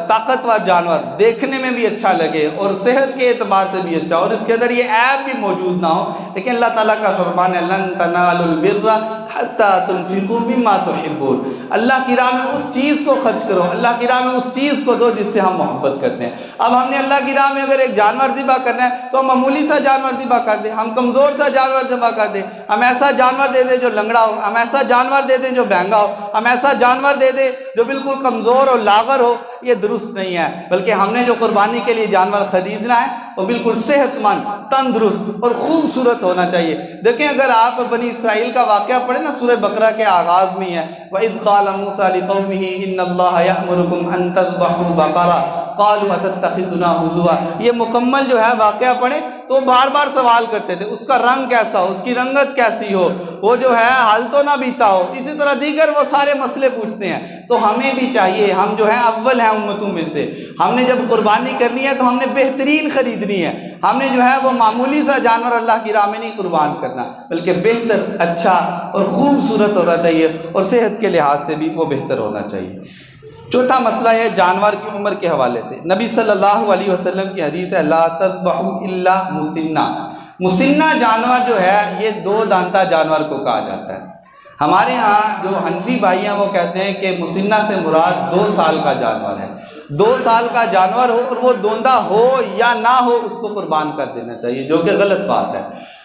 طاقتور جانور، دیکھنے میں بھی اچھا لگے اور صحت کے اعتبار سے بھی اچھا، اور اس کے اندر یہ عیب بھی موجود نہ ہو۔ لیکن اللہ تعالیٰ کا فرمان ہے لن تنالوا البر حتی تنفقوا مما تحبون، اللہ کی راہ میں اس چیز کو خرچ کرو، اللہ کی راہ میں اس چیز کو دو جس سے ہم محبت کرتے ہیں۔ اب ہم نے اللہ کی راہ میں اگر ایک جانور ذبح کرنا ہے تو ہم معمولی سا جانور ذبح کر دیں، ہم کمزور سا جانور ذبح کر دیں، ہم ایسا جانور دے دیں جو لنگڑا ہو، ہم ایسا جانور دے دیں جو بہنگا ہو، ہم ایسا جانور دے دیں جو بالکل کمزور اور لاغر ہو، یہ درست نہیں ہے۔ بلکہ ہم نے جو قربانی کے لیے جانور خریدنا ہے وہ بالکل صحت مند، تندرست اور خوبصورت ہونا چاہیے۔ دیکھیں اگر آپ بنی اسرائیل کا واقعہ پڑھیں نا، سورہ بقرہ کے آغاز میں ہے وَإِذْ قَالَ مُوسَىٰ لِقَوْمِهِ إِنَّ اللَّهَ يَأْمُرُكُمْ أَن تَذْبَحُوا بَقَرَةً قَالُوا أَتَتَّخِذُنَا هُزُوًا، یہ مکمل جو ہے واقعہ پڑھیں تو بار بار سوال کرتے تھے اس کا رنگ کیسا ہو، اس کی رنگت کیسی ہو، وہ جو ہے حل تو نہ بیتا ہو، اسی طرح دیگر وہ سارے مسئلے پوچھتے ہیں۔ تو ہمیں بھی چاہیے، ہم جو ہے اول ہیں امتوں میں سے، ہم نے جب قربانی کرنی ہے تو ہم نے بہترین خریدنی ہے، ہم نے جو ہے وہ معمولی سا جانور اللہ کی راہ میں نہیں قربان کرنا، بلکہ بہتر، اچھا اور خوبصورت ہونا چاہیے، اور صحت کے لحاظ سے بھی وہ بہتر ہونا چاہیے۔ چوتھا مسئلہ ہے جانور کی عمر کے حوالے سے۔ نبی صلی اللہ علیہ وسلم کی حدیث ہے لا تذبحوا الا مسنہ، مسنہ جانور جو ہے یہ 2 دانتہ جانور کو کہا جاتا ہے۔ ہمارے ہاں جو حنفی بھائی ہیں وہ کہتے ہیں کہ مسنہ سے مراد 2 سال کا جانور ہے، 2 سال کا جانور ہو اور وہ دوندہ ہو یا نہ ہو اس کو قربان کر دینا چاہیے، جو کہ غلط بات ہے۔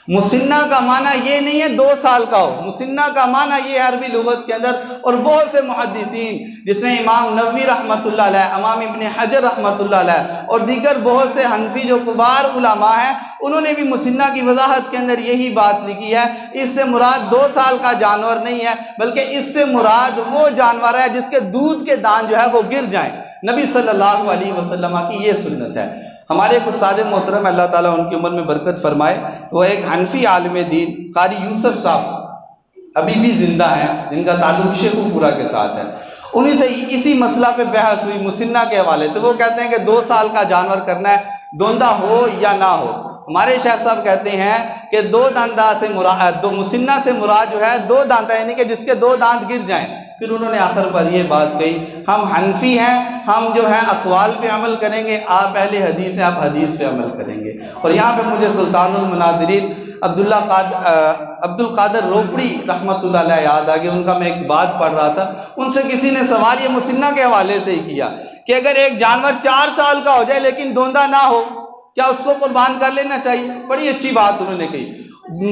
مسنہ کا معنی یہ نہیں ہے 2 سال کا ہو، مسنہ کا معنی یہ ہے عربی لغت کے اندر، اور بہت سے محدثین جس میں امام نووی رحمۃ اللہ علیہ، امام ابن حجر رحمۃ اللہ علیہ اور دیگر بہت سے حنفی جو کبار علماء ہیں، انہوں نے بھی مسنہ کی وضاحت کے اندر یہی بات لکھی ہے، اس سے مراد 2 سال کا جانور نہیں ہے، بلکہ اس سے مراد وہ جانور ہے جس کے دودھ کے دان جو ہے وہ گر جائیں۔ نبی صلی اللہ علیہ وسلم کی یہ سنت ہے۔ ہمارے ایک استاد محترم اللہ تعالیٰ ان کی عمر میں برکت فرمائے، وہ ایک حنفی عالم دین قاری یوسف صاحب ابھی بھی زندہ ہیں، جن کا تعلق شیخ پورا کے ساتھ ہے، انہیں سے اسی مسئلہ پہ بحث ہوئی مسنہ کے حوالے سے۔ وہ کہتے ہیں کہ 2 سال کا جانور کرنا ہے، دوندہ ہو یا نہ ہو۔ ہمارے شیخ صاحب کہتے ہیں کہ 2 داندہ سے مراد، 2 مسنہ سے مراد جو ہے 2 دانت، یعنی کہ جس کے 2 دانت گر جائیں۔ پھر انہوں نے آخر پر یہ بات کہی، ہم حنفی ہیں، ہم جو ہے اقوال پہ عمل کریں گے، آپ اہل حدیث ہیں، آپ حدیث پہ عمل کریں گے۔ اور یہاں پہ مجھے سلطان المناظرین عبد القادر روپڑی رحمۃ اللہ علیہ یاد آ گیا، ان کا میں ایک بات پڑھ رہا تھا، ان سے کسی نے سوال یہ مسنہ کے حوالے سے ہی کیا کہ اگر ایک جانور 4 سال کا ہو جائے لیکن دوندہ نہ ہو، کیا اس کو قربان کر لینا چاہیے؟ بڑی اچھی بات انہوں نے کہی،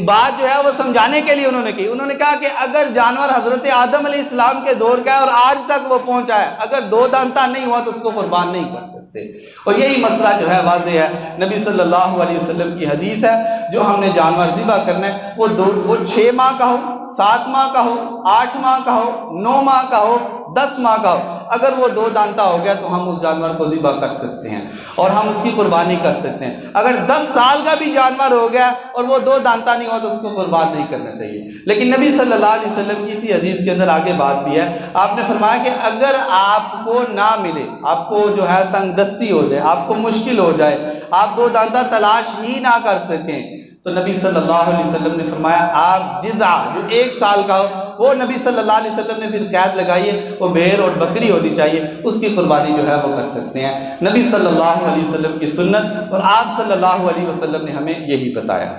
بات جو ہے وہ سمجھانے کے لیے انہوں نے کی۔ انہوں نے کہا کہ اگر جانور حضرت آدم علیہ السلام کے دور کا ہے اور آج تک وہ پہنچا ہے، اگر 2 دانتہ نہیں ہوا تو اس کو قربان نہیں کر سکتے۔ اور یہی مسئلہ جو ہے واضح ہے، نبی صلی اللہ علیہ وسلم کی حدیث ہے، جو ہم نے جانور ذبح کرنا ہے وہ 6 ماہ کا ہو، 7 ماہ کا ہو، 8 ماہ کا ہو، 9 ماہ کا ہو، 10 ماہ کا ہو، اگر وہ 2 دانتہ ہو گیا تو ہم اس جانور کو ذبح کر سکتے ہیں اور ہم اس کی قربانی کر سکتے ہیں۔ اگر 10 سال کا بھی جانور ہو گیا اور وہ 2 دانتہ نہیں ہوا تو اس کو قربان نہیں کرنا چاہیے۔ لیکن نبی صلی اللہ علیہ وسلم کی اسی حدیث کے اندر آگے بات بھی ہے، آپ نے فرمایا کہ اگر آپ کو نہ ملے، آپ کو جو ہے تنگ دستی ہو جائے، آپ کو مشکل ہو جائے، آپ 2 دانتہ تلاش ہی نہ کر سکیں، تو نبی صلی اللہ علیہ وسلم نے فرمایا آپ جزع جو 1 سال کا ہو، وہ نبی صلی اللہ علیہ وسلم نے پھر قید لگائی ہے، وہ بھیڑ اور بکری ہونی چاہیے، اس کی قربانی جو ہے وہ کر سکتے ہیں۔ نبی صلی اللہ علیہ وسلم کی سنت، اور آپ صلی اللہ علیہ وسلم نے ہمیں یہی بتایا۔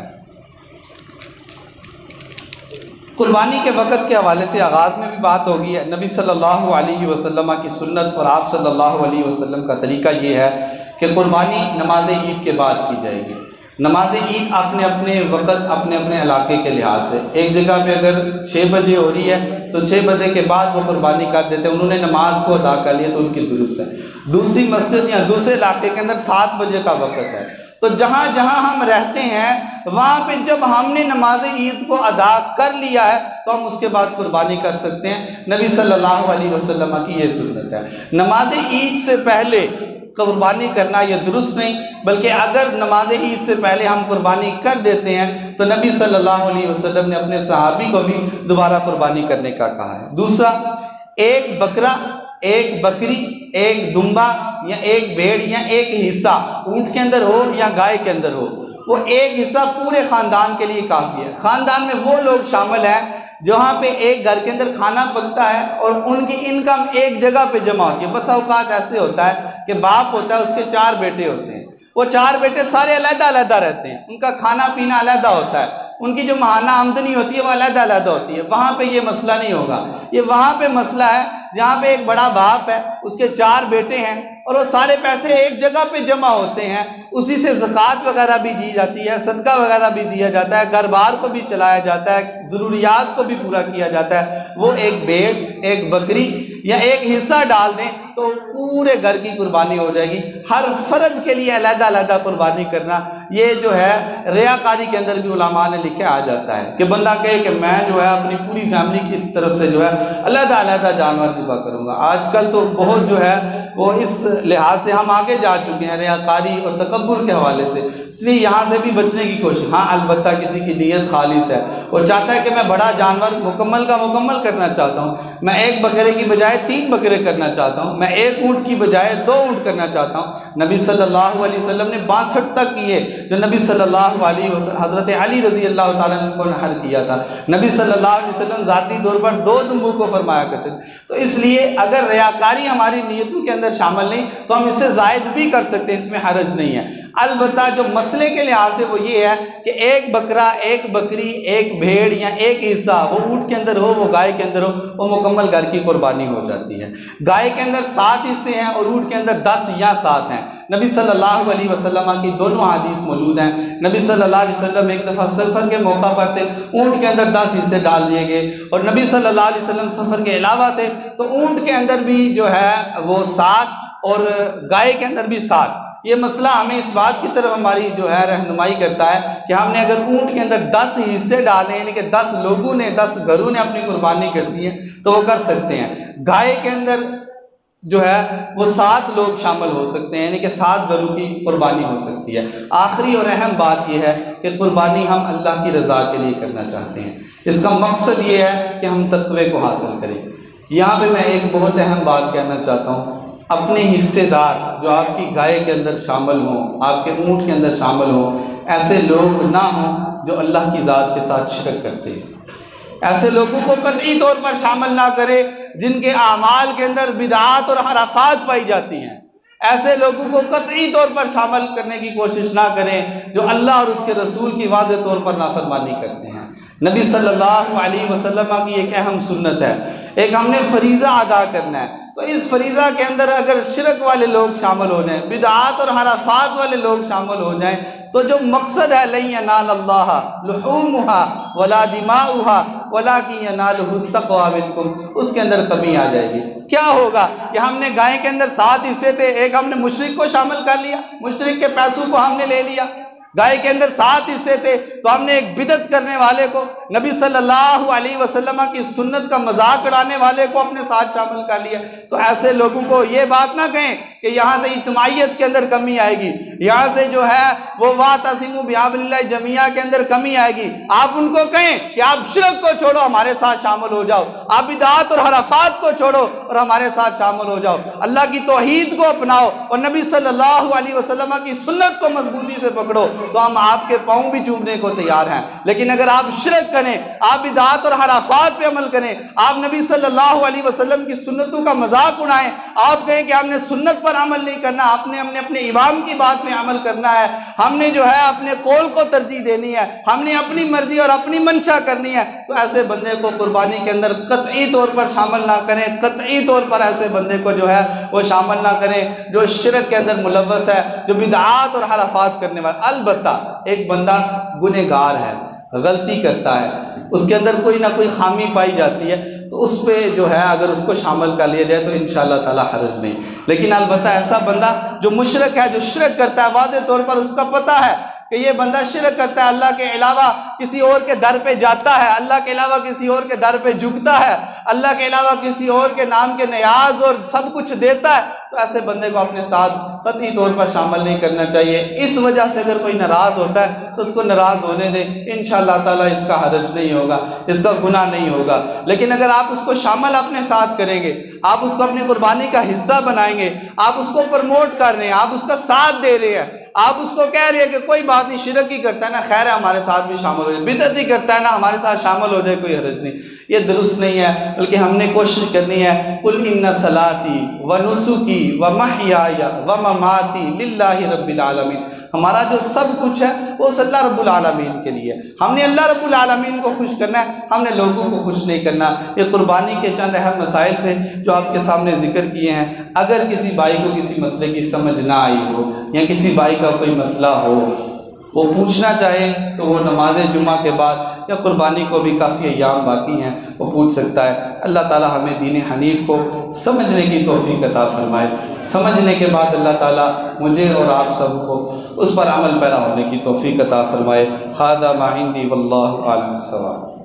قربانی کے وقت کے حوالے سے آغاز میں بھی بات ہوگی ہے، نبی صلی اللہ علیہ وسلم کی سنت اور آپ صلی اللہ علیہ وسلم کا طریقہ یہ ہے کہ قربانی نماز عید کے بعد کی جائے گی۔ نماز عید اپنے اپنے وقت اپنے اپنے علاقے کے لحاظ سے، ایک جگہ پہ اگر 6 بجے ہو رہی ہے تو 6 بجے کے بعد وہ قربانی کر دیتے ہیں، انہوں نے نماز کو ادا کر لیا تو ان کی درست ہے۔ دوسری مسجد یا دوسرے علاقے کے اندر 7 بجے کا وقت ہے، تو جہاں جہاں ہم رہتے ہیں وہاں پہ جب ہم نے نماز عید کو ادا کر لیا ہے تو ہم اس کے بعد قربانی کر سکتے ہیں۔ نبی صلی اللہ علیہ وسلم کی یہ سنت ہے۔ نماز عید سے پہلے قربانی کرنا یہ درست نہیں، بلکہ اگر نماز عید سے پہلے ہم قربانی کر دیتے ہیں تو نبی صلی اللہ علیہ وسلم نے اپنے صحابی کو بھی دوبارہ قربانی کرنے کا کہا ہے۔ دوسرا، ایک بکرا، ایک بکری، ایک دمبا یا ایک بھیڑ یا ایک حصہ اونٹ کے اندر ہو یا گائے کے اندر ہو، وہ ایک حصہ پورے خاندان کے لیے کافی ہے۔ خاندان میں وہ لوگ شامل ہیں جہاں پہ ایک گھر کے اندر کھانا پکتا ہے اور ان کی انکم ایک جگہ پہ جمع ہوتی ہے۔ بس اوقات ایسے ہوتا ہے کہ باپ ہوتا ہے، اس کے 4 بیٹے ہوتے ہیں، وہ 4 بیٹے سارے علیحدہ علیحدہ رہتے ہیں، ان کا کھانا پینا علیحدہ ہوتا ہے، ان کی جو ماہانہ آمدنی ہوتی ہے وہ علیحدہ علیحدہ ہوتی ہے۔ وہاں پہ یہ مسئلہ نہیں ہوگا، یہ وہاں پہ مسئلہ ہے جہاں پہ ایک بڑا باپ ہے، اس کے 4 بیٹے ہیں اور وہ سارے پیسے ایک جگہ پہ جمع ہوتے ہیں، اسی سے زکوٰۃ وغیرہ بھی دی جاتی ہے، صدقہ وغیرہ بھی دیا جاتا ہے، گھر بار کو بھی چلایا جاتا ہے، ضروریات کو بھی پورا کیا جاتا ہے۔ وہ ایک بھیڑ، ایک بکری یا ایک حصہ ڈال دیں تو پورے گھر کی قربانی ہو جائے گی۔ ہر فرد کے لیے علیحدہ علیحدہ قربانی کرنا، یہ جو ہے ریاکاری کے اندر بھی علماء نے لکھا آ جاتا ہے کہ بندہ کہے کہ میں جو ہے اپنی پوری فیملی کی طرف سے جو ہے علیحدہ علیحدہ جانور ذبح کروں گا۔ آج کل تو بہت جو ہے وہ اس لحاظ سے ہم آگے جا چکے ہیں ریاکاری اور تکبر کے حوالے سے، اس لیے یہاں سے بھی بچنے کی کوشش۔ ہاں البتہ کسی کی نیت خالص ہے، وہ چاہتا ہے کہ میں بڑا جانور مکمل کا مکمل کرنا چاہتا ہوں، میں 1 بکرے کی بجائے 3 بکرے کرنا چاہتا ہوں، میں 1 اونٹ کی بجائے 2 اونٹ کرنا چاہتا ہوں۔ نبی صلی اللہ علیہ وسلم نے 62 تک کیے، جو نبی صلی اللہ علیہ وسلم حضرت علی رضی اللہ تعالیٰ عنہ کو نحر کیا تھا۔ نبی صلی اللہ علیہ وسلم ذاتی طور پر 2 دمبوں کو فرمایا کرتے تھے۔ تو اس لیے اگر ریاکاری ہماری نیتوں کے اندر شامل نہیں تو ہم اس سے زائد بھی کر سکتے ہیں، اس میں حرج نہیں ہے۔ البتہ جو مسئلے کے لحاظ سے وہ یہ ہے کہ ایک بکرا، ایک بکری، ایک بھیڑ یا ایک حصہ، وہ اونٹ کے اندر ہو، وہ گائے کے اندر ہو، وہ مکمل گھر کی قربانی ہو جاتی ہے۔ گائے کے اندر 7 حصے ہیں اور اونٹ کے اندر 10 یا 7 ہیں۔ نبی صلی اللہ علیہ وسلم کی دونوں حدیث موجود ہیں۔ نبی صلی اللہ علیہ وسلم ایک دفعہ سفر کے موقع پر تھے، اونٹ کے اندر 10 حصے ڈال دیے گئے، اور نبی صلی اللہ علیہ وسلم سفر کے علاوہ تھے تو اونٹ کے اندر بھی جو ہے وہ 7 اور گائے کے اندر بھی 7۔ یہ مسئلہ ہمیں اس بات کی طرف ہماری جو ہے رہنمائی کرتا ہے کہ ہم نے اگر اونٹ کے اندر 10 حصے ڈالے، یعنی کہ 10 لوگوں نے، 10 گھروں نے اپنی قربانی کرنی ہے تو وہ کر سکتے ہیں۔ گائے کے اندر جو ہے وہ 7 لوگ شامل ہو سکتے ہیں، یعنی کہ 7 گھروں کی قربانی ہو سکتی ہے۔ آخری اور اہم بات یہ ہے کہ قربانی ہم اللہ کی رضا کے لیے کرنا چاہتے ہیں، اس کا مقصد یہ ہے کہ ہم تقوی کو حاصل کریں۔ یہاں پہ میں ایک بہت اہم بات کہنا چاہتا ہوں، اپنے حصے دار جو آپ کی گائے کے اندر شامل ہوں، آپ کے اونٹ کے اندر شامل ہوں، ایسے لوگ نہ ہوں جو اللہ کی ذات کے ساتھ شرک کرتے ہیں۔ ایسے لوگوں کو قطعی طور پر شامل نہ کرے جن کے اعمال کے اندر بدعات اور حرافات پائی جاتی ہیں۔ ایسے لوگوں کو قطعی طور پر شامل کرنے کی کوشش نہ کریں جو اللہ اور اس کے رسول کی واضح طور پر نافرمانی کرتے ہیں۔ نبی صلی اللہ علیہ وسلم کی ایک اہم سنت ہے، ایک ہم نے فریضہ ادا کرنا ہے، تو اس فریضہ کے اندر اگر شرک والے لوگ شامل ہو جائیں، بدعات اور حرافات والے لوگ شامل ہو جائیں، تو جو مقصد ہے لن ینال اللہ لحومها ولا دماؤها ولکن ینالہ التقوی منکم، اس کے اندر کمی آ جائے گی۔ کیا ہوگا کہ ہم نے گائے کے اندر 7 حصے تھے، ایک ہم نے مشرک کو شامل کر لیا، مشرک کے پیسوں کو ہم نے لے لیا۔ گائے کے اندر 7 حصے تھے تو ہم نے ایک بدعت کرنے والے کو، نبی صلی اللہ علیہ وسلم کی سنت کا مذاق اڑانے والے کو اپنے ساتھ شامل کر لیا۔ تو ایسے لوگوں کو یہ بات نہ کہیں کہ یہاں سے اجتماعیت کے اندر کمی آئے گی، یہاں سے جو ہے وہ واعتصموا بحبل اللہ جمیعہ کے اندر کمی آئے گی۔ آپ ان کو کہیں کہ آپ شرک کو چھوڑو، ہمارے ساتھ شامل ہو جاؤ، آپ بدعات اور حرافات کو چھوڑو اور ہمارے ساتھ شامل ہو جاؤ، اللہ کی توحید کو اپناؤ اور نبی صلی اللہ علیہ وسلم کی سنت کو مضبوطی سے پکڑو، تو ہم آپ کے پاؤں بھی چومنے کو تیار ہیں۔ لیکن اگر آپ شرک کریں، آپ بدعات اور حرافات پہ عمل کریں، آپ نبی صلی اللہ علیہ وسلم کی سنتوں کا مذاق اڑائیں، آپ کہیں کہ ہم نے سنت پر عمل نہیں کرنا، ہم نے اپنے امام کی بات میں عمل کرنا ہے، ہم نے جو ہے اپنے قول کو ترجیح دینی ہے، ہم نے اپنی مرضی اور اپنی منشا کرنی ہے، تو ایسے بندے کو قربانی کے اندر قطعی طور پر شامل نہ کریں، قطعی طور پر ایسے بندے کو جو ہے وہ شامل نہ کریں جو شرک کے اندر ملوث ہے، جو بدعات اور حرافات کرنے والا۔ البتہ ایک بندہ گنہگار ہے، غلطی کرتا ہے، اس کے اندر کوئی نہ کوئی خامی پائی جاتی ہے، تو اس پہ جو ہے اگر اس کو شامل کر لیا جائے تو انشاءاللہ تعالی حرج نہیں۔ لیکن البتہ ایسا بندہ جو مشرک ہے، جو شرک کرتا ہے، واضح طور پر اس کا پتہ ہے کہ یہ بندہ شرک کرتا ہے، اللہ کے علاوہ کسی اور کے در پہ جاتا ہے، اللہ کے علاوہ کسی اور کے در پہ جھکتا ہے، اللہ کے علاوہ کسی اور کے نام کے نیاز اور سب کچھ دیتا ہے، تو ایسے بندے کو اپنے ساتھ قطعی طور پر شامل نہیں کرنا چاہیے۔ اس وجہ سے اگر کوئی ناراض ہوتا ہے تو اس کو ناراض ہونے دیں، انشاءاللہ تعالیٰ اس کا حرج نہیں ہوگا، اس کا گناہ نہیں ہوگا۔ لیکن اگر آپ اس کو شامل اپنے ساتھ کریں گے، آپ اس کو اپنی قربانی کا حصہ بنائیں گے، آپ اس کو پروموٹ کر رہے ہیں، آپ اس کا ساتھ دے رہے ہیں، آپ اس کو کہہ رہے ہیں کہ کوئی بات نہیں، شرک ہی کرتا ہے نا، خیر ہے ہمارے ساتھ بھی شامل ہو جائے، بدعت ہی کرتا ہے نا ہمارے ساتھ شامل ہو جائے، کوئی حرج نہیں، یہ درست نہیں ہے۔ بلکہ ہم نے کوشش کرنی ہے، قل ان صلاتی و نسکی و محیای و مماتی للہ رب العالمین، ہمارا جو سب کچھ ہے وہ اللہ رب العالمین کے لیے، ہم نے اللہ رب العالمین کو خوش کرنا ہے، ہم نے لوگوں کو خوش نہیں کرنا۔ یہ قربانی کے چند اہم مسائل تھے جو آپ کے سامنے ذکر کیے ہیں۔ اگر کسی بھائی کو کسی مسئلے کی سمجھ نہ آئی ہو یا کسی بھائی کا کوئی مسئلہ ہو، وہ پوچھنا چاہے تو وہ نماز جمعہ کے بعد یا قربانی کو بھی کافی ایام باقی ہیں، وہ پوچھ سکتا ہے۔ اللہ تعالیٰ ہمیں دین حنیف کو سمجھنے کی توفیق عطا فرمائے، سمجھنے کے بعد اللہ تعالیٰ مجھے اور آپ سب کو اس پر عمل پیرا ہونے کی توفیق عطا فرمائے۔ ھذا ما عندی واللہ اعلم الصواب۔